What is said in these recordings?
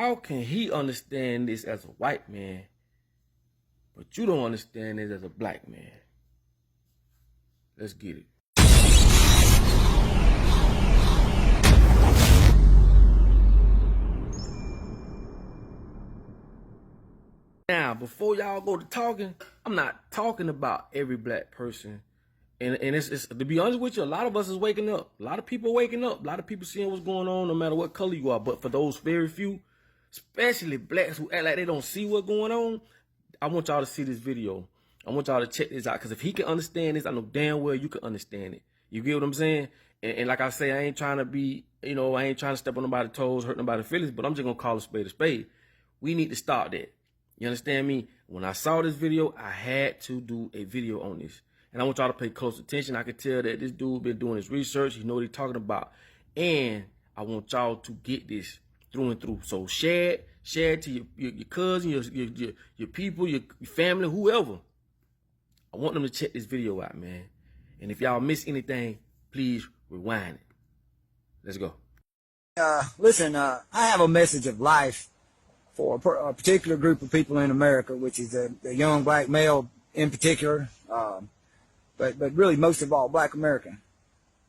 how can he understand this as a white man, but you don't understand this as a black man? Let's get it. Now, before y'all go to talking, I'm not talking about every black person. And it's to be honest with you, a lot of us is waking up. A lot of people are waking up. A lot of people seeing what's going on no matter what color you are. But for those very few, especially blacks who act like they don't see what's going on, I want y'all to see this video. I want y'all to check this out. Because if he can understand this, I know damn well you can understand it. You get what I'm saying? And like I say, I ain't trying to be, I ain't trying to step on nobody's toes, hurt nobody's feelings, but I'm just going to call a spade a spade. We need to stop that. You understand me? When I saw this video, I had to do a video on this. And I want y'all to pay close attention. I can tell that this dude been doing his research. He know what he's talking about. And I want y'all to get this through and through. So share it to your cousin, your people, your family, whoever. I want them to check this video out, man. And if y'all miss anything, please rewind it. Let's go. Listen, I have a message of life for a particular group of people in America, which is the young black male in particular, but really most of all black American.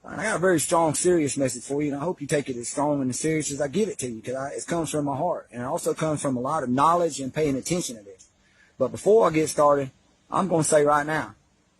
And I got a very strong, serious message for you, and I hope you take it as strong and as serious as I give it to you, because it comes from my heart, and it also comes from a lot of knowledge and paying attention to this. But before I get started, I'm going to say right now,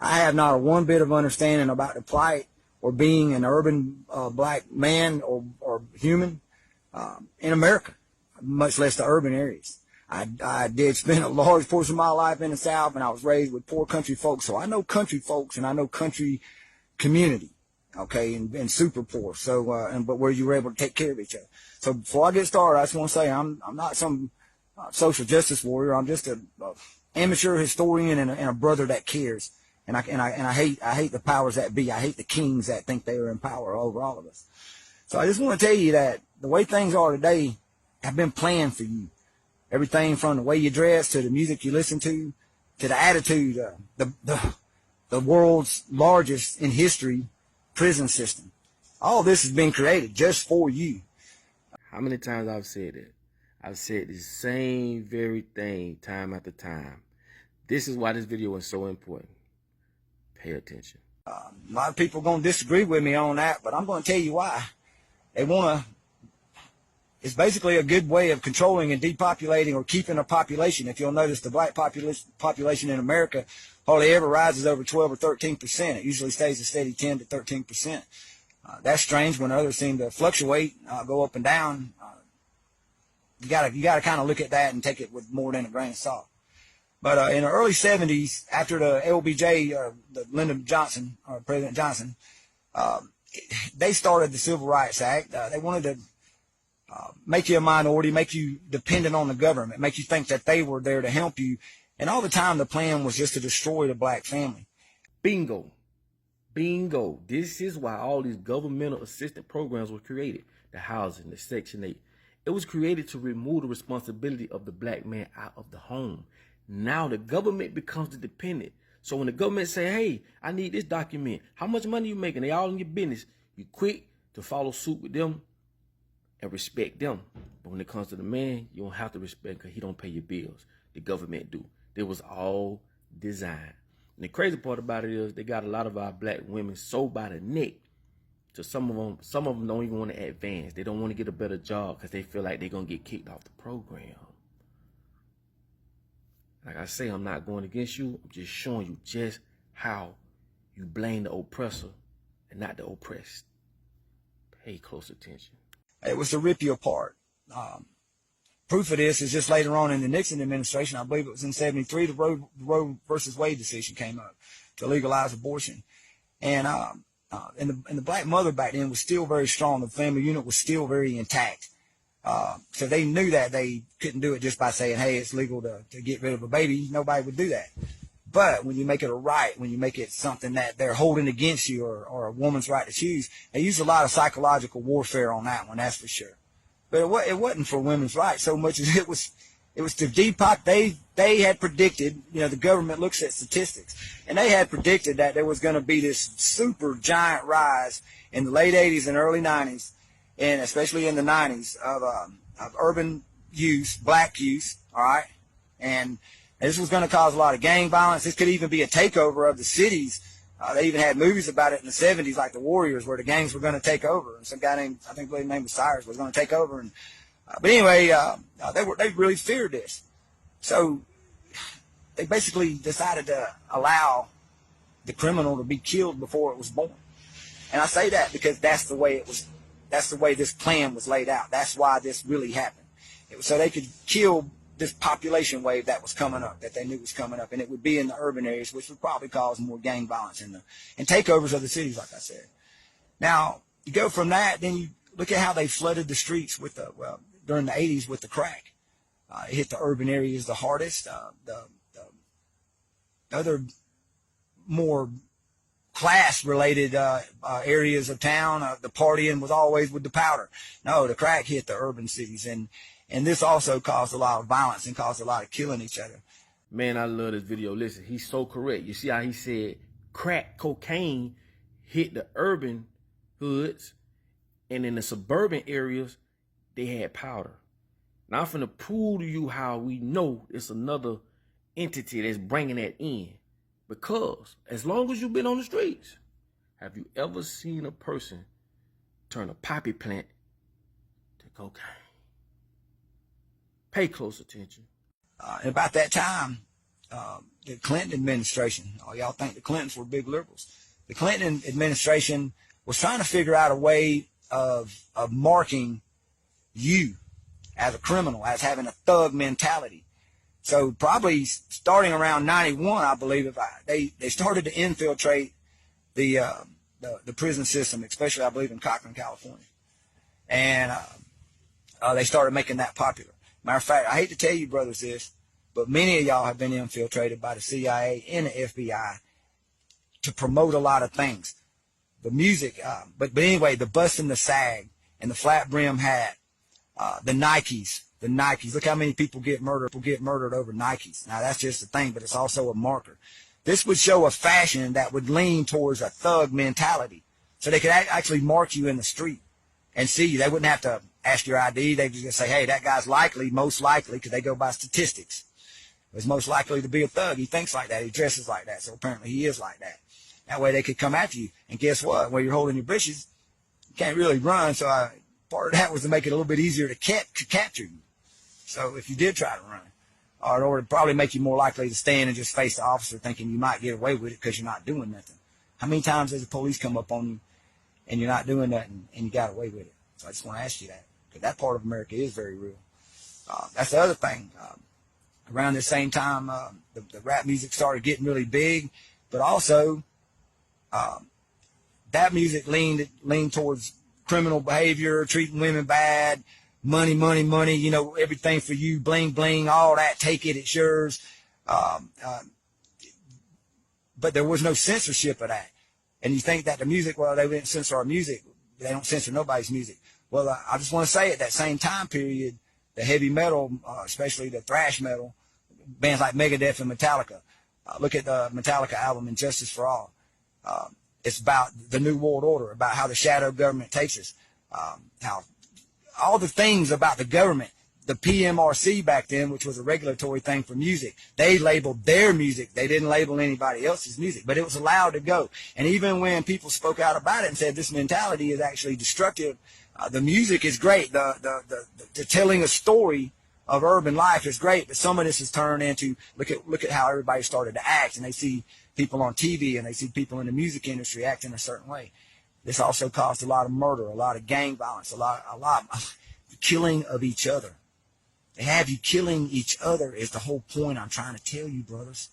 I have not a one bit of understanding about the plight or being an urban black man or human in America, much less the urban areas. I did spend a large portion of my life in the South, and I was raised with poor country folks, so I know country folks and I know country community, okay, and super poor. So, but where you were able to take care of each other. So before I get started, I just want to say I'm not some social justice warrior. I'm just a amateur historian and a brother that cares. And I hate the powers that be. I hate the kings that think they are in power over all of us. So I just want to tell you that the way things are today have been planned for you. Everything from the way you dress to the music you listen to the attitude, the world's largest in history prison system. All this has been created just for you. How many times I've said it? I've said the same very thing time after time. This is why this video is so important. Pay attention. A lot of people are going to disagree with me on that, but I'm going to tell you why. They want to. It's basically a good way of controlling and depopulating or keeping a population. If you'll notice, the black population in America hardly ever rises over 12 or 13%. It usually stays a steady 10 to 13%. That's strange when others seem to fluctuate, go up and down. You gotta kind of look at that and take it with more than a grain of salt. But in the early 70s, after the LBJ, the Lyndon Johnson, or President Johnson, they started the Civil Rights Act. They wanted to make you a minority, make you dependent on the government, make you think that they were there to help you. And all the time the plan was just to destroy the black family. Bingo. Bingo. This is why all these governmental assistance programs were created. The housing, the Section 8. It was created to remove the responsibility of the black man out of the home. Now the government becomes the dependent. So when the government say, hey, I need this document, how much money you making? They all in your business. You quick to follow suit with them and respect them. But when it comes to the man, you don't have to respect because he don't pay your bills. The government do. It was all designed. And the crazy part about it is they got a lot of our black women sold by the neck. So some of them don't even want to advance. They don't want to get a better job because they feel like they're going to get kicked off the program. Like I say, I'm not going against you. I'm just showing you just how you blame the oppressor and not the oppressed. Pay close attention. It was to rip you apart. Proof of this is just later on in the Nixon administration. I believe it was in '73. The Roe versus Wade decision came up to legalize abortion, and the black mother back then was still very strong. The family unit was still very intact. So they knew that they couldn't do it just by saying, hey, it's legal to get rid of a baby. Nobody would do that. But when you make it a right, when you make it something that they're holding against you or a woman's right to choose, they use a lot of psychological warfare on that one, that's for sure. But it wasn't for women's rights so much as it was to depop. They had predicted, the government looks at statistics, and they had predicted that there was going to be this super giant rise in the late 80s and early 90s, and especially in the 90s, of urban youth, black youth, all right? And this was going to cause a lot of gang violence. This could even be a takeover of the cities. They even had movies about it in the 70s, like The Warriors, where the gangs were going to take over. And some guy named, I think his name was Cyrus, was going to take over. And but anyway, they really feared this. So they basically decided to allow the criminal to be killed before it was born. And I say that because that's the way it was. That's the way this plan was laid out. That's why this really happened. It was so they could kill this population wave that was coming up, that they knew was coming up, and it would be in the urban areas, which would probably cause more gang violence and takeovers of the cities, like I said. Now, you go from that, then you look at how they flooded the streets with during the 80s with the crack. It hit the urban areas the hardest. The other more class-related areas of town, the partying was always with the powder. No, the crack hit the urban cities, and this also caused a lot of violence and caused a lot of killing each other. Man, I love this video. Listen, he's so correct. You see how he said crack cocaine hit the urban hoods, and in the suburban areas, they had powder. Now, I'm finna prove to you how we know it's another entity that's bringing that in. Because as long as you've been on the streets, have you ever seen a person turn a poppy plant to cocaine? Pay close attention. About that time, the Clinton administration, y'all think the Clintons were big liberals. The Clinton administration was trying to figure out a way of marking you as a criminal, as having a thug mentality. So probably starting around 91, I believe, they started to infiltrate the prison system, especially I believe in Cochran, California, and they started making that popular. Matter of fact, I hate to tell you, brothers, this, but many of y'all have been infiltrated by the CIA and the FBI to promote a lot of things. The music, but anyway, the bust and the sag and the flat brim hat, the Nikes. Look how many people get murdered over Nikes. Now, that's just a thing, but it's also a marker. This would show a fashion that would lean towards a thug mentality. So they could actually mark you in the street and see you. They wouldn't have to ask your ID. They just say, hey, that guy's most likely, because they go by statistics, is most likely to be a thug. He thinks like that. He dresses like that. So apparently he is like that. That way they could come after you. And guess what? When you're holding your britches, you can't really run. So part of that was to make it a little bit easier to capture you. So if you did try to run, or to probably make you more likely to stand and just face the officer thinking you might get away with it because you're not doing nothing. How many times has the police come up on you and you're not doing nothing and you got away with it? So I just want to ask you that, because that part of America is very real. That's the other thing. Around the same time, the rap music started getting really big, but also that music leaned towards criminal behavior, treating women bad, money, you know, everything for you, bling, bling, all that, take it, it's yours. But there was no censorship of that. And you think that the music, well, they didn't censor our music. They don't censor nobody's music. Well, I just want to say at that same time period, the heavy metal, especially the thrash metal, bands like Megadeth and Metallica. Look at the Metallica album, Injustice for All. It's about the New World Order, about how the shadow government takes us, how all the things about the government. The PMRC back then, which was a regulatory thing for music, they labeled their music. They didn't label anybody else's music, but it was allowed to go. And even when people spoke out about it and said this mentality is actually destructive, the music is great. The telling a story of urban life is great, but some of this has turned into, look at how everybody started to act, and they see people on TV and they see people in the music industry acting a certain way. This also caused a lot of murder, a lot of gang violence, a lot of killing of each other. They have you killing each other is the whole point I'm trying to tell you, brothers.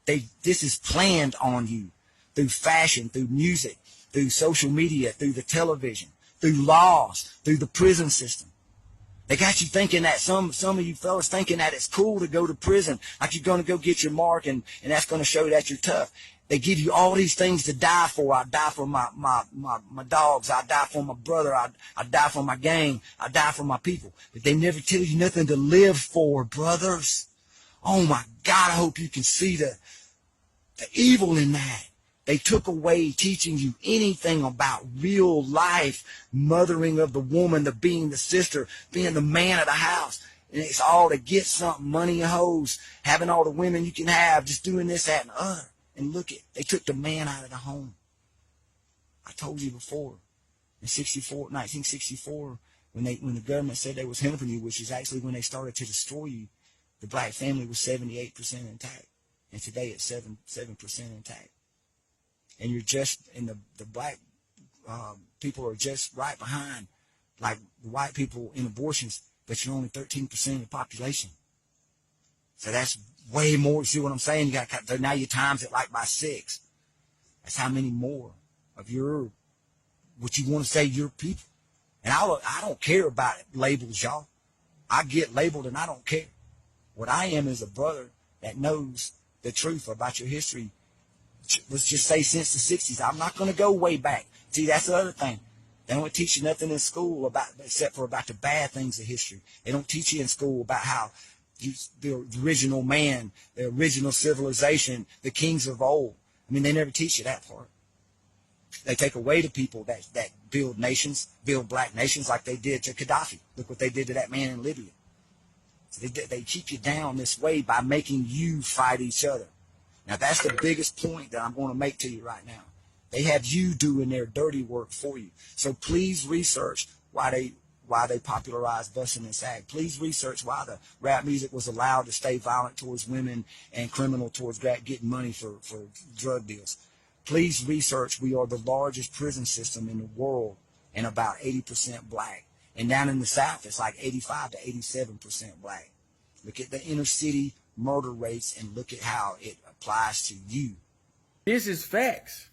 This is planned on you through fashion, through music, through social media, through the television, through laws, through the prison system. They got you thinking that, some of you fellas thinking that it's cool to go to prison, like you're going to go get your mark and that's going to show that you're tough. They give you all these things to die for. I die for my dogs. I die for my brother. I die for my gang. I die for my people. But they never tell you nothing to live for, brothers. Oh my God, I hope you can see the evil in that. They took away teaching you anything about real life, mothering of the woman, the being the sister, being the man of the house. And it's all to get something, money and hoes, having all the women you can have, just doing this, that, and the other. And look at, they took the man out of the home. I told you before, in 1964, when the government said they was helping you, which is actually when they started to destroy you, the black family was 78% intact. And today it's 7% intact. And you're just, and the black people are just right behind, like the white people in abortions, but you're only 13% of the population. So that's way more. See what I'm saying? You got now you times it like by 6. That's how many more of your, what you want to say, your people. And I don't care about it, labels, y'all. I get labeled and I don't care. What I am is a brother that knows the truth about your history. Let's just say since the 60s. I'm not going to go way back. See, that's the other thing. They don't teach you nothing in school except for about the bad things of history. They don't teach you in school about how the original man, the original civilization, the kings of old. I mean, they never teach you that part. They take away the people that build nations, build black nations like they did to Gaddafi. Look what they did to that man in Libya. So they keep you down this way by making you fight each other. Now, that's the biggest point that I'm going to make to you right now. They have you doing their dirty work for you. So please research why they popularized busing and sag. Please research why the rap music was allowed to stay violent towards women and criminal towards getting money for drug deals. Please research we are the largest prison system in the world and about 80% black. And down in the South, it's like 85 to 87% black. Look at the inner city murder rates and look at how it applies to you. This is facts.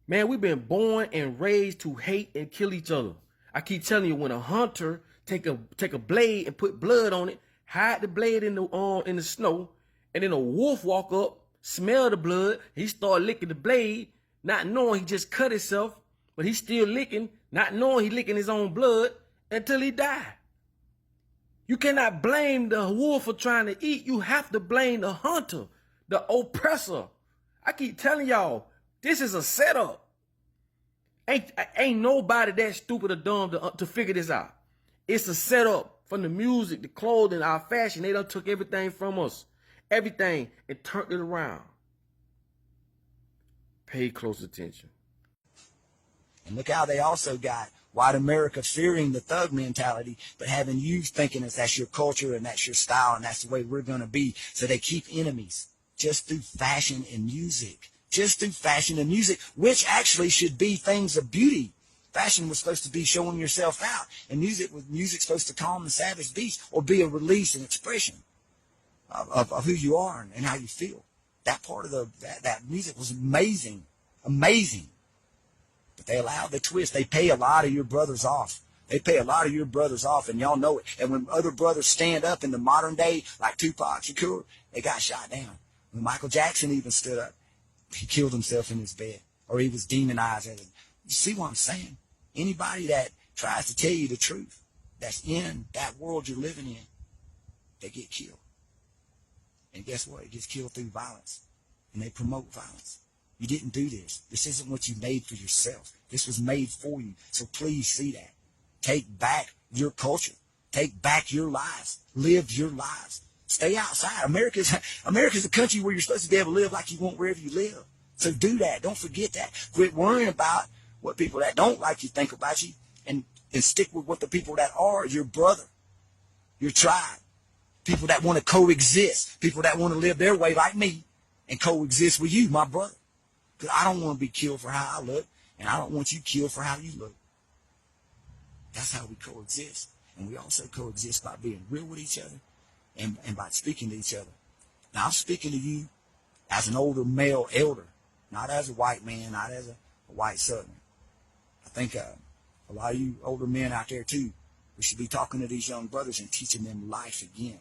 Man, we've been born and raised to hate and kill each other. I keep telling you, when a hunter take a blade and put blood on it, hide the blade in the snow, and then a wolf walk up, smell the blood, he start licking the blade, not knowing he just cut himself, but he's still licking, not knowing he licking his own blood until he die. You cannot blame the wolf for trying to eat. You have to blame the hunter, the oppressor. I keep telling y'all, this is a setup. Ain't nobody that stupid or dumb to figure this out. It's a setup. From the music, the clothing, our fashion. They done took everything from us. Everything, and turned it around. Pay close attention. And look how they also got white America fearing the thug mentality, but having you thinking that that's your culture and that's your style and that's the way we're going to be. So they keep enemies just through fashion and music. Just through fashion and music, which actually should be things of beauty. Fashion was supposed to be showing yourself out, and music's supposed to calm the savage beast or be a release and expression of who you are and how you feel. That part of that music was amazing, amazing. But they allowed the twist. They pay a lot of your brothers off. They pay a lot of your brothers off, and y'all know it. And when other brothers stand up in the modern day, like Tupac Shakur, they got shot down. When Michael Jackson even stood up, he killed himself in his bed, or he was demonized. You see what I'm saying? Anybody that tries to tell you the truth, that's in that world you're living in, they get killed. And guess what? It gets killed through violence. And they promote violence. You didn't do this. This isn't what you made for yourself. This was made for you. So please see that. Take back your culture. Take back your lives. Live your lives. Stay outside. America's a country where you're supposed to be able to live like you want wherever you live. So do that. Don't forget that. Quit worrying about what people that don't like you think about you, and stick with what the people that are your brother, your tribe, people that want to coexist, people that want to live their way like me and coexist with you, my brother. Because I don't want to be killed for how I look, and I don't want you killed for how you look. That's how we coexist. And we also coexist by being real with each other and by speaking to each other. Now, I'm speaking to you as an older male elder, not as a white man, not as a white Southerner. I think a lot of you older men out there, too, we should be talking to these young brothers and teaching them life again.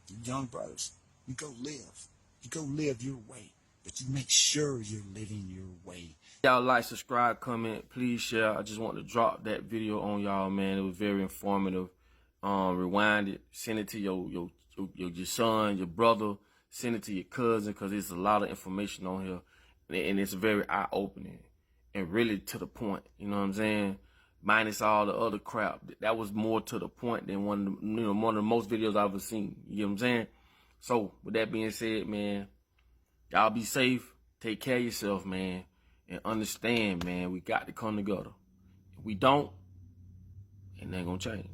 You young brothers, you go live. You go live your way, but you make sure you're living your way. Y'all like, subscribe, comment, please share. I just want to drop that video on y'all, man. It was very informative. Rewind it, send it to your son, your brother, send it to your cousin, because there's a lot of information on here, and it's very eye-opening and really to the point. You know what I'm saying? minus all the other crap. That was more to the point than one of the most videos I've ever seen. You get what I'm saying? So with that being said, man, y'all be safe. Take care of yourself, man, and understand, man, we got to come together. If we don't, it ain't gonna change.